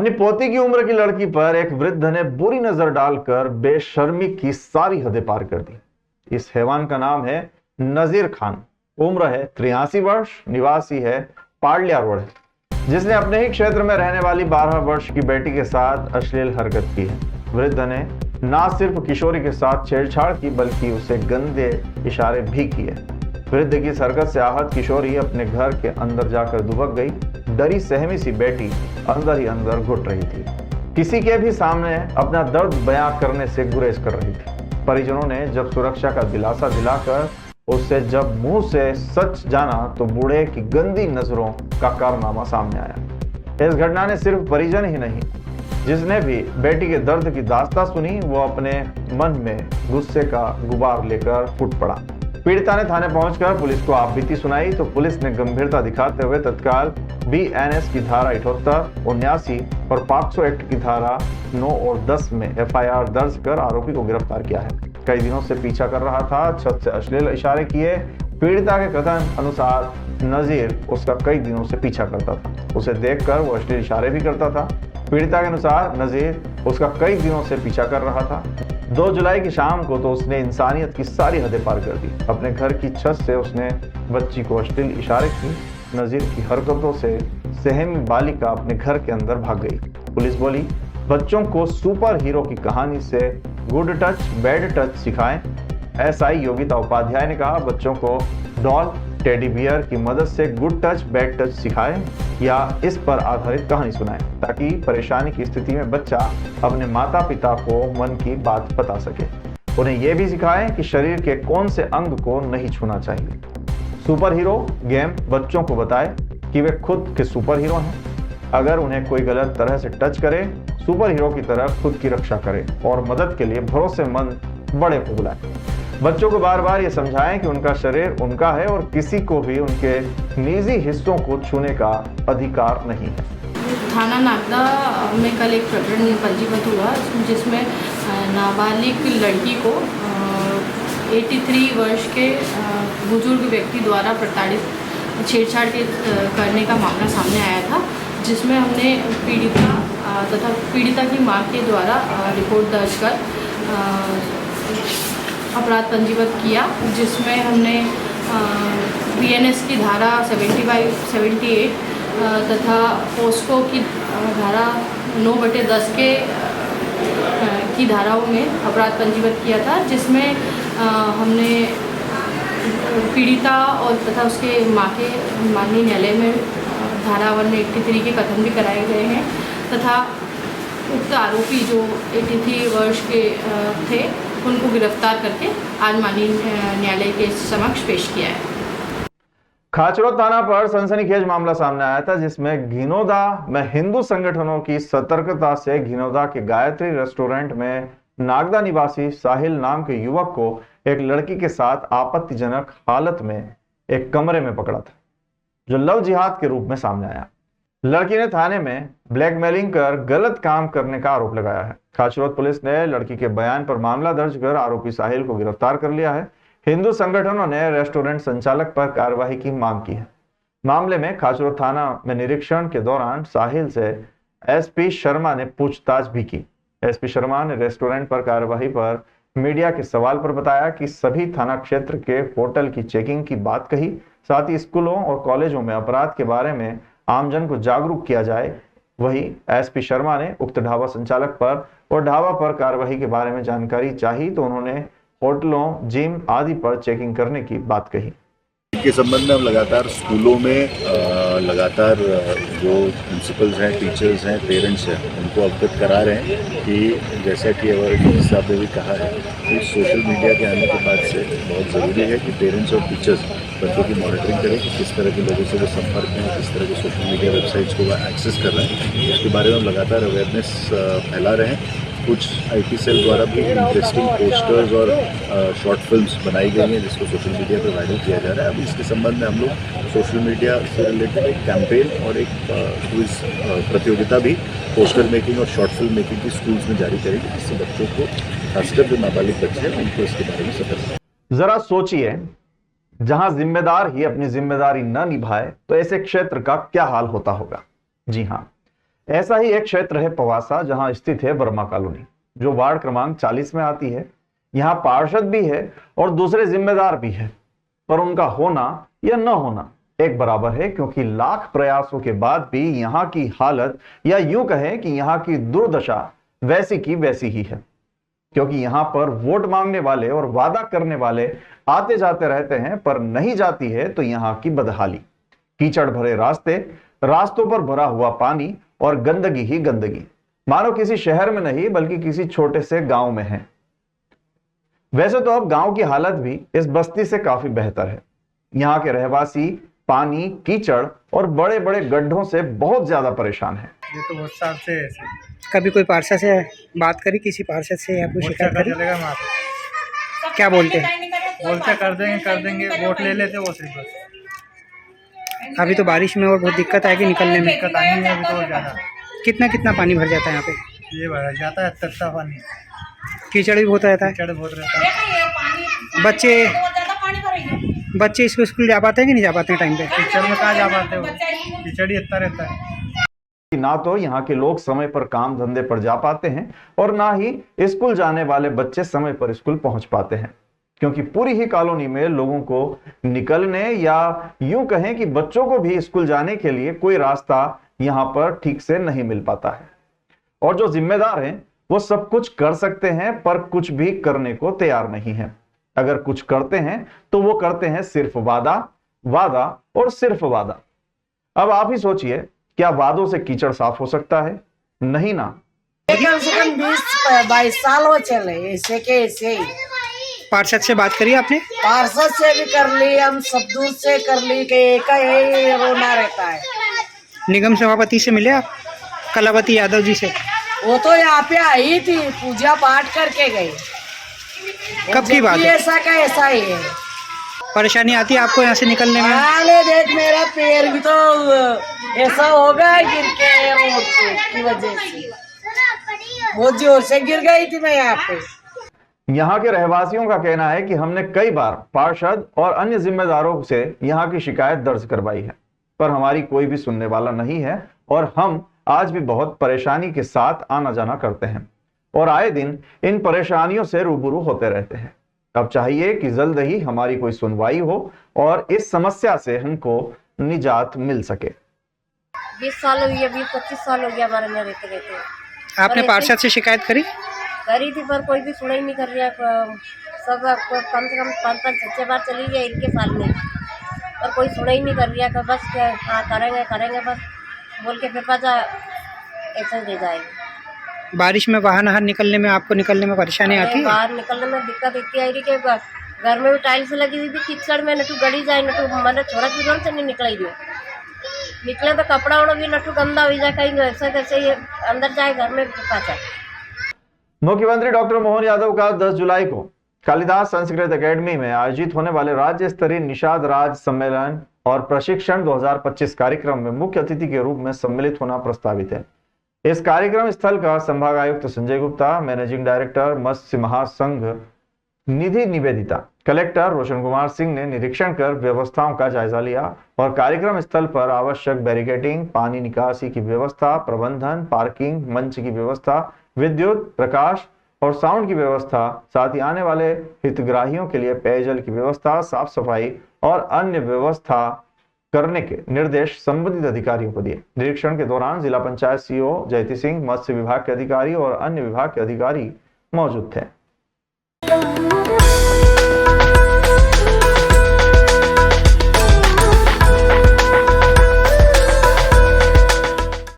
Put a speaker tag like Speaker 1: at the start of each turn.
Speaker 1: अपनी पोती की उम्र की लड़की पर एक वृद्ध ने बुरी नजर डालकर बेशर्मी की सारी हदें पार कर दी। इस हैवान का नाम है नजीर खान। उम्र है 83 वर्ष, निवासी है पाडलिया रोड है, जिसने अपने ही क्षेत्र में रहने वाली 12 वर्ष की बेटी के साथ अश्लील हरकत की है। वृद्ध ने न सिर्फ किशोरी के साथ छेड़छाड़ की बल्कि उसे गंदे इशारे भी किए। वृद्ध की इस हरकत से आहत किशोरी अपने घर के अंदर जाकर दुबक गई। डरी सहमी सी बेटी अंदर ही अंदर घुट रही थी, किसी के भी सामने अपना दर्द बयां करने से गुरेज कर रही थी। परिजनों ने जब सुरक्षा का दिलासा दिलाकर उससे जब मुंह से सच जाना तो बूढ़े की गंदी नजरों का कारनामा सामने आया। इस घटना ने सिर्फ परिजन ही नहीं, जिसने भी बेटी के दर्द की दास्तां सुनी वो अपने मन में गुस्से का गुबार लेकर फूट पड़ा। पीड़िता ने थाने पहुंचकर पुलिस को आपबीती सुनाई तो पुलिस ने गंभीरता दिखाते हुए तत्काल बीएनएस की धारा 78, 79 और पॉक्सो एक्ट की धारा 9 और 10 में एफआईआर दर्ज कर आरोपी को गिरफ्तार किया है। कई दिनों से पीछा कर रहा था, छत से अश्लील इशारे किए। पीड़िता के कथन अनुसार नजीर उसका कई दिनों से पीछा करता था, उसे देखकर वो अश्लील इशारे भी करता था। पीड़िता के अनुसार नजीर उसका कई दिनों से पीछा कर रहा था। 2 जुलाई की शाम को तो उसने इंसानियत की सारी हदें पार कर दी। अपने घर की छत से उसने बच्ची को अश्लील इशारे की। नजीर की हरकतों से सहमी बालिका अपने घर के अंदर भाग गई। पुलिस बोली, बच्चों को सुपर हीरो की कहानी से गुड टच बैड टच सिखाएं। एसआई योगिता उपाध्याय ने कहा, बच्चों को डॉल टेडी बियर की मदद से गुड टच बैड टच सिखाएं या इस पर आधारित कहानी सुनाएं, ताकि परेशानी की स्थिति में बच्चा अपने माता पिता को मन की बात बता सके। उन्हें यह भी सिखाएं कि शरीर के कौन से अंग को नहीं छूना चाहिए। सुपर हीरो गेम बच्चों को बताए कि वे खुद के सुपर हीरो हैं। अगर उन्हें कोई गलत तरह से टच करे, सुपर हीरो की तरह खुद की रक्षा करें और मदद के लिए भरोसेमंद बड़े को बुलाएं। बच्चों को बार बार ये समझाएं कि उनका शरीर उनका है और किसी को भी उनके निजी हिस्सों को छूने का अधिकार नहीं है।
Speaker 2: थाना नागदा में कल एक प्रकरण पंजीबद्ध हुआ जिसमें नाबालिग लड़की को 83 वर्ष के बुजुर्ग व्यक्ति द्वारा प्रताड़ित छेड़छाड़ करने का मामला सामने आया था, जिसमें हमने पीड़िता तथा पीड़िता की मां के द्वारा रिपोर्ट दर्ज कर अपराध पंजीबद्ध किया, जिसमें हमने बीएनएस की धारा 75, 78 तथा पोस्को की धारा 9/10 की धाराओं में अपराध पंजीबद्ध किया था, जिसमें हमने पीड़िता और तथा उसके मां के माननीय न्यायालय में धारा 183 के कथन भी कराए गए हैं तथा उक्त आरोपी जो 83 वर्ष के थे उनको गिरफ्तार करके आज माननीय न्यायालय के समक्ष पेश किया है।
Speaker 1: खाचरोद थाना पर सनसनीखेज मामला सामने आया था, जिसमें घिनौदा में हिंदू संगठनों की सतर्कता से घिनौदा के गायत्री रेस्टोरेंट में नागदा निवासी साहिल नाम के युवक को एक लड़की के साथ आपत्तिजनक हालत में एक कमरे में पकड़ा था, जो लव जिहाद के रूप में सामने आया। लड़की ने थाने में ब्लैकमेलिंग कर गलत काम करने का आरोप लगाया है। खाचरोद पुलिस ने लड़की के बयान पर मामला दर्ज कर आरोपी साहिल को गिरफ्तार कर लिया है। हिंदू संगठनों ने रेस्टोरेंट संचालक पर कार्रवाई की मांग की है। मामले में खाचरोद थाना में निरीक्षण के दौरान साहिल से एसपी शर्मा ने पूछताछ भी की। एसपी शर्मा ने रेस्टोरेंट पर कार्रवाई पर मीडिया के सवाल पर बताया कि सभी थाना क्षेत्र के होटल की चेकिंग की बात कही, साथ ही स्कूलों और कॉलेजों में अपराध के बारे में आमजन को जागरूक किया जाए। वहीं एसपी शर्मा ने उक्त ढाबा संचालक पर और ढाबा पर कार्रवाई के बारे में जानकारी चाही तो उन्होंने होटलों, जिम आदि पर चेकिंग करने की बात कही।
Speaker 3: के संबंध में हम लगातार स्कूलों में लगातार जो प्रिंसिपल्स हैं, टीचर्स हैं, पेरेंट्स हैं, उनको अवगत करा रहे हैं कि जैसा कि अवर साहब ने भी कहा है कि सोशल मीडिया के आने के बाद से बहुत ज़रूरी है कि पेरेंट्स और टीचर्स बच्चों की मॉनिटरिंग करें कि किस तरह के लोगों से वो संपर्क में, किस तरह के सोशल मीडिया वेबसाइट्स को वो एक्सेस कर रहे हैं। इसके बारे में हम लगातार अवेयरनेस फैला रहे हैं। कुछ आईटी सेल द्वारा भी इंटरेस्टिंग पोस्टर्स और शॉर्ट फिल्म्स बनाई गई हैं जिसको सोशल मीडिया पर वायरल किया जा रहा है। अभी इसके संबंध में हम लोग सोशल मीडिया से रिलेटेड एक कैंपेन और एक क्विज प्रतियोगिता भी पोस्टर मेकिंग और शॉर्ट फिल्म मेकिंग की स्कूल्स में जारी करेंगे, जिससे बच्चों को, खासकर जो नाबालिग बच्चे हैं, उनको इसके बारे में सतर्क।
Speaker 1: जरा सोचिए, जहां जिम्मेदार ही अपनी जिम्मेदारी न निभाए तो ऐसे क्षेत्र का क्या हाल होता होगा। जी हाँ, ऐसा ही एक क्षेत्र है पवासा, जहां स्थित है वर्मा कॉलोनी, जो वार्ड क्रमांक 40 में आती है। यहाँ पार्षद भी है और दूसरे जिम्मेदार भी है, पर उनका होना या न होना एक बराबर है, क्योंकि लाख प्रयासों के बाद भी यहाँ की हालत, या यूं कहें कि यहाँ की दुर्दशा वैसी की वैसी ही है। क्योंकि यहाँ पर वोट मांगने वाले और वादा करने वाले आते जाते रहते हैं, पर नहीं जाती है तो यहाँ की बदहाली, कीचड़ भरे रास्ते, रास्तों पर भरा हुआ पानी और गंदगी ही गंदगी, मानो किसी शहर में नहीं बल्कि किसी छोटे से गांव में है। वैसे तो अब गांव की हालत भी इस बस्ती से काफी बेहतर है। यहाँ के रहवासी पानी, कीचड़ और बड़े बड़े गड्ढों से बहुत ज्यादा परेशान है।
Speaker 4: ये तो बहुत साल से ऐसे
Speaker 5: कभी कोई पार्षद से बात करी, किसी पार्षद से या कोई
Speaker 4: मोर्चा
Speaker 5: शिकायत
Speaker 4: का
Speaker 5: करी?
Speaker 4: चलेगा वहाँ पे,
Speaker 5: क्या बोलते हैं?
Speaker 4: बोलते कर देंगे, वोट ले लेते वो सिर्फ बस।
Speaker 5: अभी तो बारिश में और बहुत दिक्कत आएगी निकलने में।
Speaker 4: दिक्कत आनी है अभी तो और ज़्यादा।
Speaker 5: कितना भर जाता है यहाँ पे?
Speaker 4: ये भर जाता है तत्ता पानी,
Speaker 5: कीचड़ भी बहुत रहता है।
Speaker 4: कीचड़ बहुत रहता है।
Speaker 5: बच्चे स्कूल जा पाते हैं कि नहीं जा पाते हैं टाइम पे?
Speaker 4: कीचड़ में कहाँ जा पाते हो, कीचड़ ही इतना रहता है।
Speaker 1: ना तो यहाँ के लोग समय पर काम धंधे पर जा पाते हैं और ना ही स्कूल जाने वाले बच्चे समय पर स्कूल पहुंच पाते हैं, क्योंकि पूरी ही कॉलोनी में लोगों को निकलने या यूं कहें कि बच्चों को भी स्कूल जाने के लिए कोई रास्ता यहाँ पर ठीक से नहीं मिल पाता है। और जो जिम्मेदार हैं वो सब कुछ कर सकते हैं, पर कुछ भी करने को तैयार नहीं है। अगर कुछ करते हैं तो वो करते हैं सिर्फ वादा, वादा और सिर्फ वादा। अब आप ही सोचिए, क्या वादों से कीचड़ साफ हो सकता है? नहीं ना।
Speaker 6: कम से कम 20-22 साल हो चले ऐसे के ऐसे ही।
Speaker 5: पार्षद से बात करी आपने?
Speaker 6: पार्षद से भी कर ली, हम सब दूर से कर ली, कि एक ही रोना रहता है।
Speaker 5: निगम सभापति से मिले आप? कलावती यादव जी से?
Speaker 6: वो तो यहाँ पे आई थी, पूजा पाठ करके गई।
Speaker 5: कब की बात है?
Speaker 6: ऐसा का ऐसा ही है।
Speaker 5: परेशानी आती है आपको यहाँ से निकलने में?
Speaker 6: अरे देख, मेरा पैर भी तो ऐसा होगा गिर के रोड की वजह से, बहुत जोर से गिर गई थी मैं यहाँ पे।
Speaker 1: यहाँ के रहवासियों का कहना है कि हमने कई बार पार्षद और अन्य जिम्मेदारों से यहाँ की शिकायत दर्ज करवाई है, पर हमारी कोई भी सुनने वाला नहीं है और हम आज भी बहुत परेशानी के साथ आना जाना करते हैं और आए दिन इन परेशानियों से रूबरू होते रहते हैं। अब चाहिए कि जल्द ही हमारी कोई सुनवाई हो और इस समस्या से हमको निजात मिल सके।
Speaker 7: 20 साल हो गया, 20-25 साल हो गया हमारे में रहते रहते।
Speaker 5: आपने पार्षद से शिकायत करी
Speaker 7: थी, पर कोई भी सुनाई नहीं कर रहा। सब कम से कम 5-6 बार चली गई इनके साल में, पर कोई सुनाई नहीं कर रहा। बस हाँ करेंगे बस बोल के फिर पाचा ऐसा दे जाएगी।
Speaker 5: बारिश में बाहर नहर निकलने में, आपको निकलने में परेशानी आती है?
Speaker 7: बाहर निकलने में दिक्कत इतनी आई रही कि घर में भी टाइल्स लगी हुई थी, कीचड़ में नटू गड़ी जाए, नटू मैंने छोड़ा चुजों से नहीं निकलाई नहीं निकले तो कपड़ा उड़ा भी नटू गंदा हो जाए, कहीं ऐसा कैसे ही अंदर जाए घर में पाचा।
Speaker 1: मुख्यमंत्री डॉक्टर मोहन यादव का 10 जुलाई को कालिदास संस्कृत एकेडमी में आयोजित होने वाले राज्य स्तरीय निषाद राज सम्मेलन और प्रशिक्षण 2025 कार्यक्रम में मुख्य अतिथि के रूप में सम्मिलित होना प्रस्तावित है। इस कार्यक्रम स्थल का संभाग आयुक्त संजय गुप्ता, मैनेजिंग डायरेक्टर मत्स्य महासंघ निधि निवेदिता, कलेक्टर रोशन कुमार सिंह ने निरीक्षण कर व्यवस्थाओं का जायजा लिया और कार्यक्रम स्थल पर आवश्यक बैरिकेडिंग, पानी निकासी की व्यवस्था, प्रबंधन, पार्किंग, मंच की व्यवस्था, विद्युत, प्रकाश और साउंड की व्यवस्था, साथ ही आने वाले हितग्राहियों के लिए पेयजल की व्यवस्था, साफ सफाई और अन्य व्यवस्था करने के निर्देश संबंधित अधिकारियों को दिए। निरीक्षण के दौरान जिला पंचायत सीईओ जयती सिंह, मत्स्य विभाग के अधिकारी और अन्य विभाग के अधिकारी मौजूद थे।